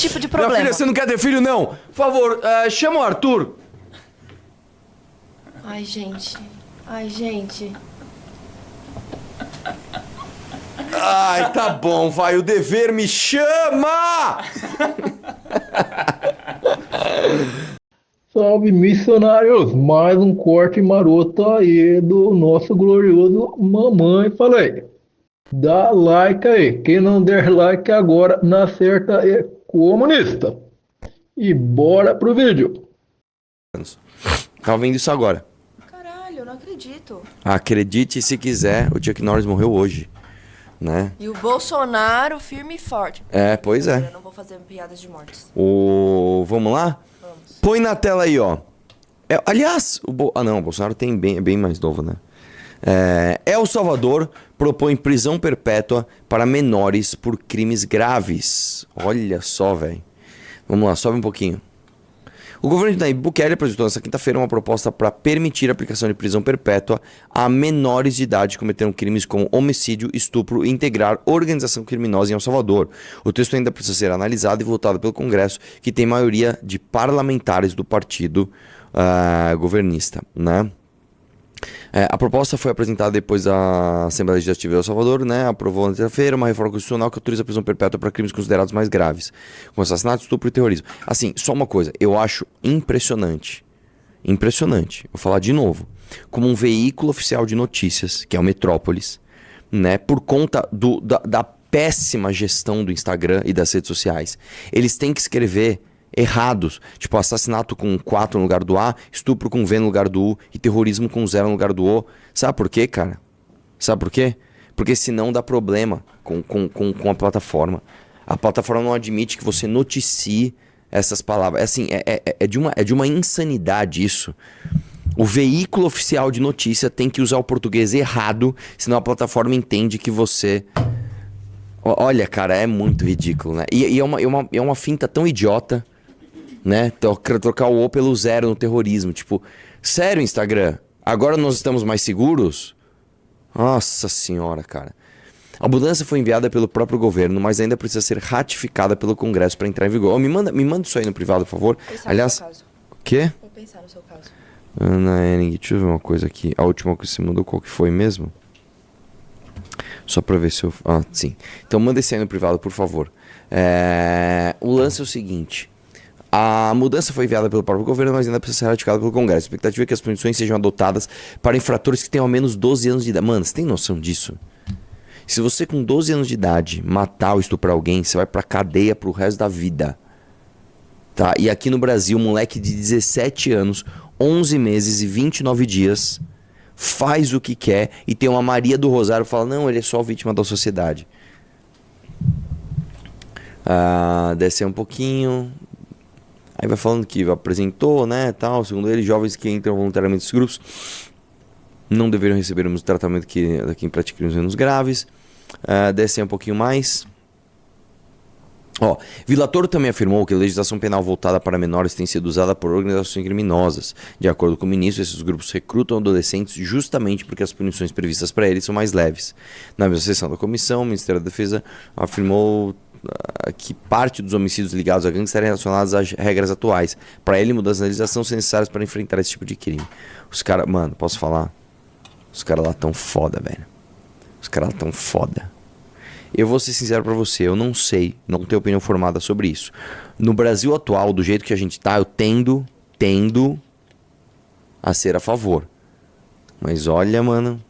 tipo de problema. Minha filha, você não quer ter filho, não? Por favor, chama o Arthur. Ai, gente. Ai, gente. Ai, tá bom, vai. O dever me chama! Salve, missionários! Mais um corte maroto aí do nosso glorioso Mamãe Falei. Dá like aí. Quem não der like agora, na certa é comunista. E bora pro vídeo. Tava vendo isso agora. Caralho, eu não acredito. Acredite se quiser, o Chuck Norris morreu hoje, né? E o Bolsonaro firme e forte. Pois é. Eu não vou fazer piadas de mortes. Vamos lá? Vamos. Põe na tela aí, ó. Aliás, o Bolsonaro tem bem mais novo, né? El Salvador propõe prisão perpétua para menores por crimes graves. Olha só, velho. Vamos lá, sobe um pouquinho. O governo de Nayib Bukele apresentou nesta quinta-feira uma proposta para permitir a aplicação de prisão perpétua a menores de idade que cometeram crimes como homicídio, estupro e integrar organização criminosa em El Salvador. O texto ainda precisa ser analisado e votado pelo Congresso, que tem maioria de parlamentares do partido governista, né? A proposta foi apresentada depois da Assembleia Legislativa de El Salvador, né? Aprovou na terça-feira uma reforma constitucional que autoriza a prisão perpétua para crimes considerados mais graves, como assassinato, estupro e terrorismo. Assim, só uma coisa, eu acho impressionante, vou falar de novo, como um veículo oficial de notícias, que é o Metrópolis, né? Por conta da péssima gestão do Instagram e das redes sociais, eles têm que escrever errados, tipo assassinato com 4 no lugar do A, estupro com V no lugar do U e terrorismo com 0 no lugar do O. Sabe por quê, cara? Sabe por quê? Porque senão dá problema com a plataforma. A plataforma não admite que você noticie essas palavras. Assim, é de uma insanidade isso. O veículo oficial de notícia tem que usar o português errado, senão a plataforma entende que você... Olha, cara, é muito ridículo, né? E é uma finta tão idiota, né? Trocar o O pelo 0 no terrorismo. Tipo, sério, Instagram? Agora nós estamos mais seguros? Nossa senhora, cara. A mudança foi enviada pelo próprio governo, mas ainda precisa ser ratificada pelo Congresso para entrar em vigor. Me manda isso aí no privado, por favor. Aliás, o quê? Vou pensar no seu caso. Ana Henning, deixa eu ver uma coisa aqui. A última que você mandou, qual que foi mesmo? Só pra ver se eu... sim. Então manda esse aí no privado, por favor. O lance é o seguinte. A mudança foi enviada pelo próprio governo, mas ainda precisa ser ratificada pelo Congresso. A expectativa é que as punições sejam adotadas para infratores que tenham ao menos 12 anos de idade. Mano, você tem noção disso? Se você com 12 anos de idade matar ou estuprar alguém, você vai pra cadeia pro resto da vida. Tá? E aqui no Brasil, um moleque de 17 anos, 11 meses e 29 dias... faz o que quer e tem uma Maria do Rosário que fala, não, ele é só vítima da sociedade. Descer um pouquinho. Aí vai falando que apresentou, né, tal. Segundo ele, jovens que entram voluntariamente nesses grupos não deveriam receber o mesmo tratamento que quem pratica crimes menos graves. Descer um pouquinho mais. Vila Toro também afirmou que a legislação penal voltada para menores tem sido usada por organizações criminosas. De acordo com o ministro, esses grupos recrutam adolescentes justamente porque as punições previstas para eles são mais leves. Na mesma sessão da comissão, o Ministério da Defesa afirmou que parte dos homicídios ligados a gangues estarem relacionados às regras atuais. Para ele, mudanças na legislação são necessárias para enfrentar esse tipo de crime. Os caras, mano, posso falar? Os caras lá tão foda, velho. Os caras lá tão foda. Eu vou ser sincero pra você, eu não sei, não tenho opinião formada sobre isso. No Brasil atual, do jeito que a gente tá, eu tendo a ser a favor. Mas olha, mano,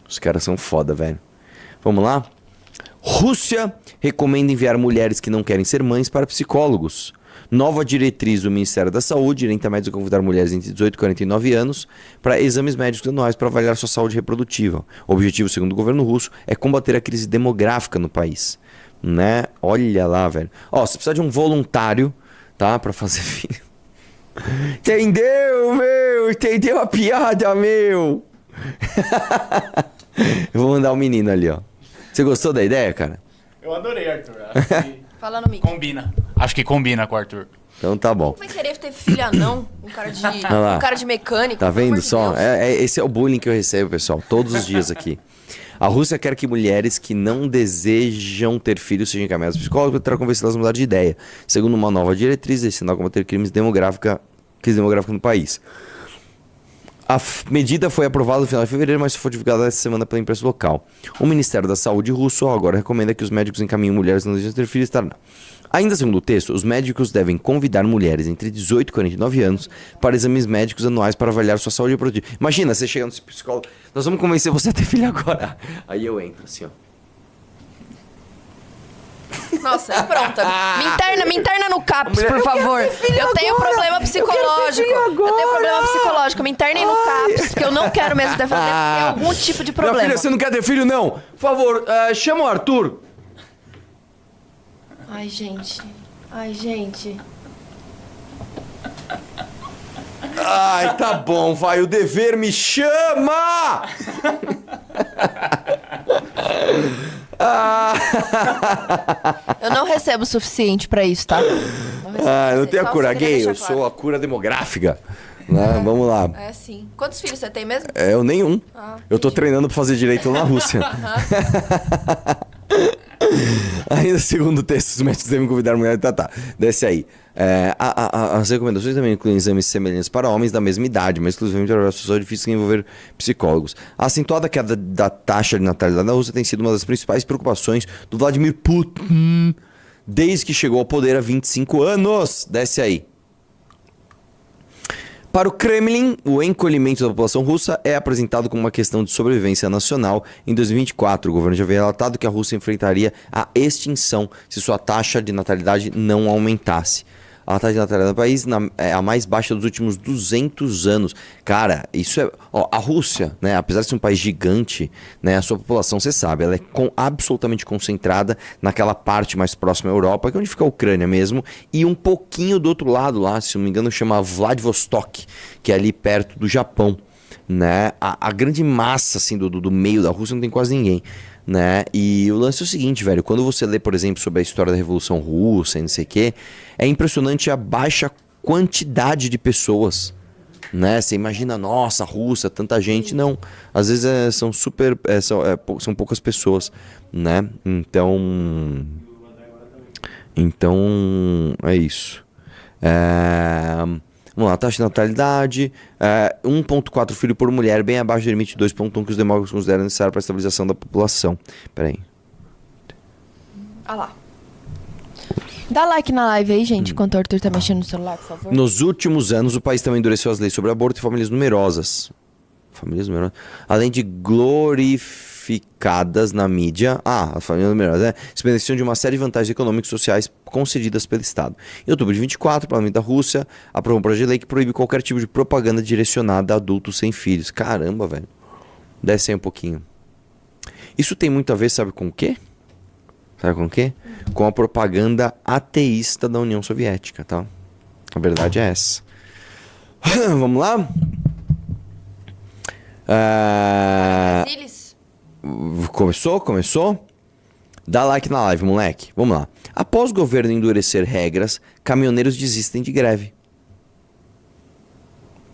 os caras são foda, velho. Vamos lá? Rússia recomenda enviar mulheres que não querem ser mães para psicólogos. Nova diretriz do Ministério da Saúde orienta médicos a convidar mulheres entre 18 e 49 anos para exames médicos anuais para avaliar sua saúde reprodutiva. O objetivo, segundo o governo russo, é combater a crise demográfica no país. Né? Olha lá, velho. Você precisa de um voluntário, tá? Para fazer filho. Entendeu, meu? Entendeu a piada, meu? Eu vou mandar um menino ali, ó. Você gostou da ideia, cara? Eu adorei, Arthur. Acho que Fala no mic. combina. Acho que combina com o Arthur. Então tá bom. Vai querer ter filha não? Um cara de mecânico. Tá vendo pelo amor de só? Deus. Esse é o bullying que eu recebo, pessoal, todos os dias aqui. A Rússia quer que mulheres que não desejam ter filhos sejam encaminhadas ao psicólogo para tentar convencê-las a mudar de ideia, segundo uma nova diretriz destinada a combater crise demográfica no país. A medida foi aprovada no final de fevereiro, mas foi divulgada essa semana pela imprensa local. O Ministério da Saúde russo agora recomenda que os médicos encaminhem mulheres que não desejam ter filhos. Ainda segundo o texto, os médicos devem convidar mulheres entre 18 e 49 anos para exames médicos anuais para avaliar sua saúde reprodutiva. Imagina, você chega no psicólogo, nós vamos convencer você a ter filho agora. Aí eu entro assim, ó. Nossa, é pronta. Me interna no CAPS, por favor. Eu tenho problema psicológico. Eu tenho problema psicológico. Me internem no CAPS, porque eu não quero mesmo ter filho. Deve ter algum tipo de Minha problema. filha, você não quer ter filho, não? Por favor, chama o Arthur. Ai, gente. Ai, gente. Ai, tá bom, vai, o dever me chama! Eu não recebo o suficiente pra isso, tá? Eu não tenho a cura gay, eu sou a cura demográfica. Né? Vamos lá. É sim. Quantos filhos você tem mesmo? Eu nenhum. Eu tô entendi. treinando pra fazer direito na Rússia. Ainda segundo o texto, os médicos devem convidar a mulher. Tá. Desce aí. As recomendações também incluem exames semelhantes para homens da mesma idade, mas exclusivamente para pessoas difíceis que envolver psicólogos. A acentuada queda da taxa de natalidade na Rússia tem sido uma das principais preocupações do Vladimir Putin desde que chegou ao poder há 25 anos. Desce aí. Para o Kremlin, o encolhimento da população russa é apresentado como uma questão de sobrevivência nacional. Em 2024, o governo já havia relatado que a Rússia enfrentaria a extinção se sua taxa de natalidade não aumentasse. A taxa de natalidade do país é a mais baixa dos últimos 200 anos. Cara, isso é... a Rússia, né, apesar de ser um país gigante, né, a sua população, você sabe, ela é absolutamente concentrada naquela parte mais próxima à Europa, que é onde fica a Ucrânia mesmo, e um pouquinho do outro lado lá, se não me engano, chama Vladivostok, que é ali perto do Japão. Né? A grande massa assim, do meio da Rússia não tem quase ninguém. Né? E o lance é o seguinte, velho, quando você lê, por exemplo, sobre a história da Revolução Russa e não sei o que, é impressionante a baixa quantidade de pessoas, né? Você imagina, nossa, a Rússia, tanta gente, não, às vezes são são poucas pessoas, né? Então é isso. Vamos lá, taxa de natalidade, 1,4 filho por mulher, bem abaixo do limite de 2,1 que os demógrafos consideram necessário para a estabilização da população. Pera aí. Ah lá. Dá like na live aí, gente, enquanto o Arthur tá mexendo no celular, por favor. Nos últimos anos, o país também endureceu as leis sobre aborto e famílias numerosas. Além de glorificadas na mídia. A família numerosa, né? Se beneficiam de uma série de vantagens econômicas e sociais concedidas pelo Estado. Em outubro de 24, o Parlamento da Rússia aprovou um projeto de lei que proíbe qualquer tipo de propaganda direcionada a adultos sem filhos. Caramba, velho. Desce aí um pouquinho. Isso tem muito a ver, sabe com o quê? Sabe com o quê? Com a propaganda ateísta da União Soviética, tá? A verdade é essa. Vamos lá? Brasilis? Começou? Dá like na live, moleque. Vamos lá. Após o governo endurecer regras, caminhoneiros desistem de greve.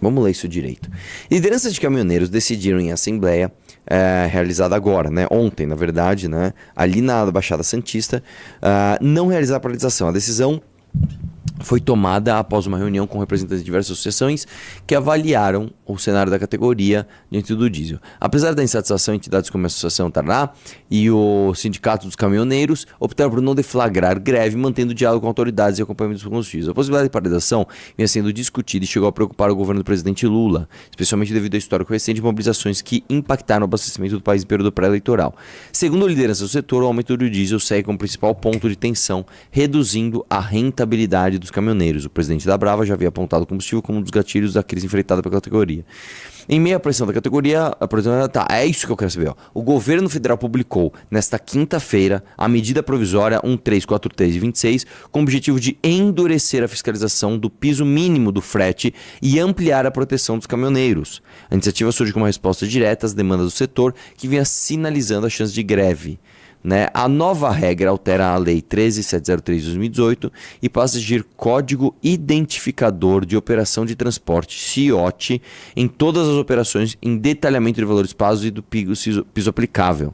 Vamos ler isso direito. Lideranças de caminhoneiros decidiram em assembleia realizada agora, né? Ontem, na verdade, né? Ali na Baixada Santista, não realizar a paralisação. A decisão foi tomada após uma reunião com representantes de diversas associações que avaliaram o cenário da categoria diante do diesel. Apesar da insatisfação, entidades como a Associação Tarná e o Sindicato dos Caminhoneiros optaram por não deflagrar greve, mantendo diálogo com autoridades e acompanhamento dos combustíveis. A possibilidade de paralisação vinha sendo discutida e chegou a preocupar o governo do presidente Lula, especialmente devido ao histórico recente de mobilizações que impactaram o abastecimento do país em período pré-eleitoral. Segundo a liderança do setor, o aumento do diesel segue como principal ponto de tensão, reduzindo a rentabilidade dos caminhoneiros. O presidente da Brava já havia apontado o combustível como um dos gatilhos da crise enfrentada pela categoria. Em meio à pressão da categoria, é isso que eu quero saber. Ó. O governo federal publicou, nesta quinta-feira, a medida provisória 1343 de 26, com o objetivo de endurecer a fiscalização do piso mínimo do frete e ampliar a proteção dos caminhoneiros. A iniciativa surge como uma resposta direta às demandas do setor, que vinha sinalizando a chance de greve. Né? A nova regra altera a Lei 13703 de 2018 e passa a exigir Código Identificador de Operação de Transporte, CIOT, em todas as operações, em detalhamento de valores pagos e do piso aplicável.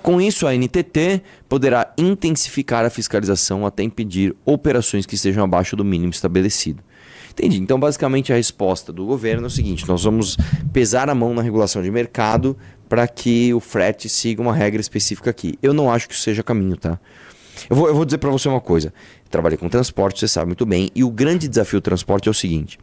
Com isso, a NTT poderá intensificar a fiscalização até impedir operações que estejam abaixo do mínimo estabelecido. Entendi. Então, basicamente, a resposta do governo é o seguinte: nós vamos pesar a mão na regulação de mercado para que o frete siga uma regra específica aqui. Eu não acho que isso seja caminho, tá? Eu vou dizer para você uma coisa. Eu trabalhei com transporte, você sabe muito bem, e o grande desafio do transporte é o seguinte: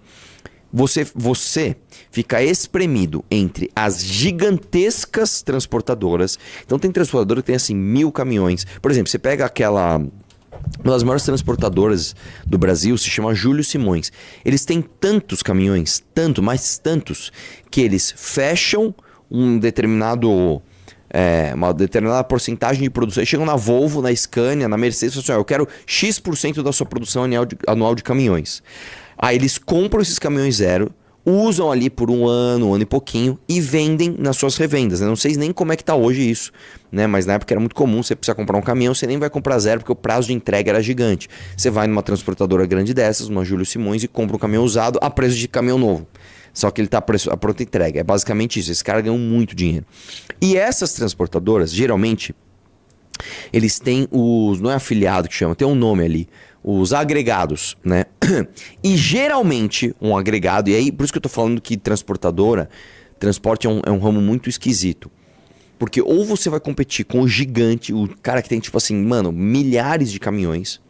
você fica espremido entre as gigantescas transportadoras. Então, tem transportadora que tem assim 1000 caminhões. Por exemplo, você pega uma das maiores transportadoras do Brasil, se chama Júlio Simões. Eles têm tantos caminhões, mas tantos, que eles fecham uma determinada porcentagem de produção. Eles chegam na Volvo, na Scania, na Mercedes e falam assim: eu quero X% da sua produção anual de caminhões. Aí eles compram esses caminhões zero, usam ali por um ano e pouquinho e vendem nas suas revendas. Eu não sei nem como é que tá hoje isso, né? Mas na época era muito comum você precisar comprar um caminhão, você nem vai comprar zero porque o prazo de entrega era gigante. Você vai numa transportadora grande dessas, uma Júlio Simões, e compra um caminhão usado a preço de caminhão novo. Só que ele está a pronta entrega. É basicamente isso. Esses caras ganham muito dinheiro. E essas transportadoras, geralmente, eles têm os... Não é afiliado que chama, tem um nome ali. Os agregados, né? E geralmente um agregado... E aí, por isso que eu tô falando que transporte é um ramo muito esquisito. Porque ou você vai competir com o gigante, o cara que tem, tipo assim, mano, milhares de caminhões...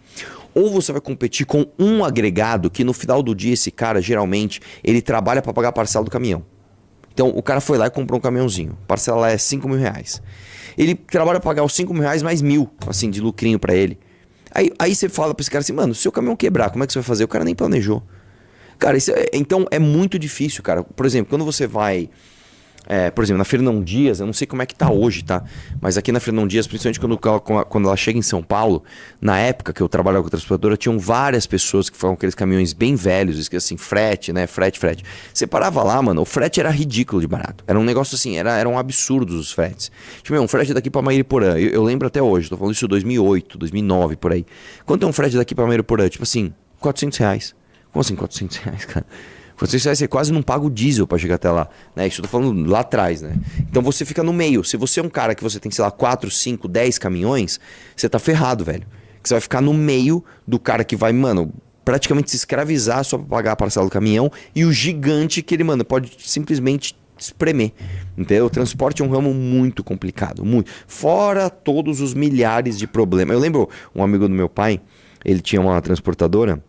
Ou você vai competir com um agregado que no final do dia esse cara, geralmente, ele trabalha para pagar a parcela do caminhão. Então o cara foi lá e comprou um caminhãozinho. A parcela lá é 5 mil reais. Ele trabalha para pagar os 5 mil reais mais 1.000, assim, de lucrinho para ele. Aí você fala para esse cara assim: mano, se o caminhão quebrar, como é que você vai fazer? O cara nem planejou. Cara, então é muito difícil, cara. Por exemplo, quando você vai... por exemplo, na Fernão Dias, eu não sei como é que tá hoje, tá? Mas aqui na Fernão Dias, principalmente quando ela chega em São Paulo, na época que eu trabalhava com a transportadora, tinham várias pessoas que falam aqueles caminhões bem velhos, assim, frete, né? Frete. Você parava lá, mano, o frete era ridículo de barato. Era um negócio assim, eram absurdos os fretes. Tipo, um frete daqui pra Mairiporã, eu lembro até hoje, tô falando isso em 2008, 2009, por aí. Quanto é um frete daqui pra Mairiporã? Tipo assim, 400 reais. Como assim 400 reais, cara? Você quase não paga o diesel para chegar até lá, né? Isso eu tô falando lá atrás, né? Então você fica no meio. Se você é um cara que você tem, sei lá, 4, 5, 10 caminhões, você tá ferrado, velho. Que você vai ficar no meio do cara que vai, mano, praticamente se escravizar só pra pagar a parcela do caminhão, e o gigante que ele, mano, pode simplesmente espremer. Entendeu? O transporte é um ramo muito complicado, muito. Fora todos os milhares de problemas. Eu lembro um amigo do meu pai, ele tinha uma transportadora.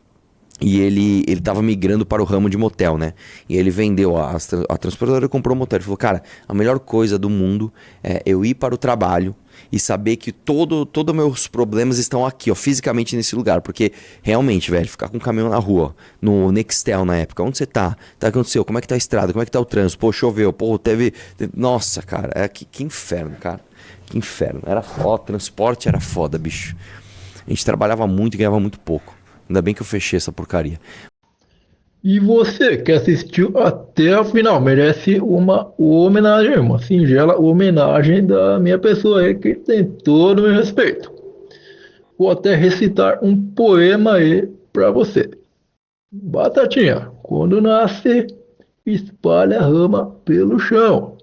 E ele tava migrando para o ramo de motel, né? E ele vendeu a transportadora e comprou um motel. Ele falou: cara, a melhor coisa do mundo é eu ir para o trabalho e saber que todos meus problemas estão aqui, ó, fisicamente nesse lugar. Porque realmente, velho, ficar com um caminhão na rua, no Nextel na época, onde você tá? Tá, o que aconteceu? Como é que tá a estrada? Como é que tá o trânsito? Pô, choveu, pô, teve... Nossa, cara, que inferno, cara. Que inferno. Era foda, transporte era foda, bicho. A gente trabalhava muito e ganhava muito pouco. Ainda bem que eu fechei essa porcaria. E você que assistiu até o final merece uma homenagem, uma singela homenagem da minha pessoa aí, que tem todo o meu respeito. Vou até recitar um poema aí pra você. Batatinha, quando nasce, espalha a rama pelo chão.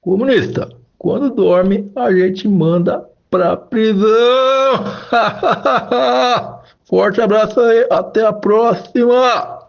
Comunista, quando dorme, a gente manda pra prisão. Forte abraço aí, até a próxima!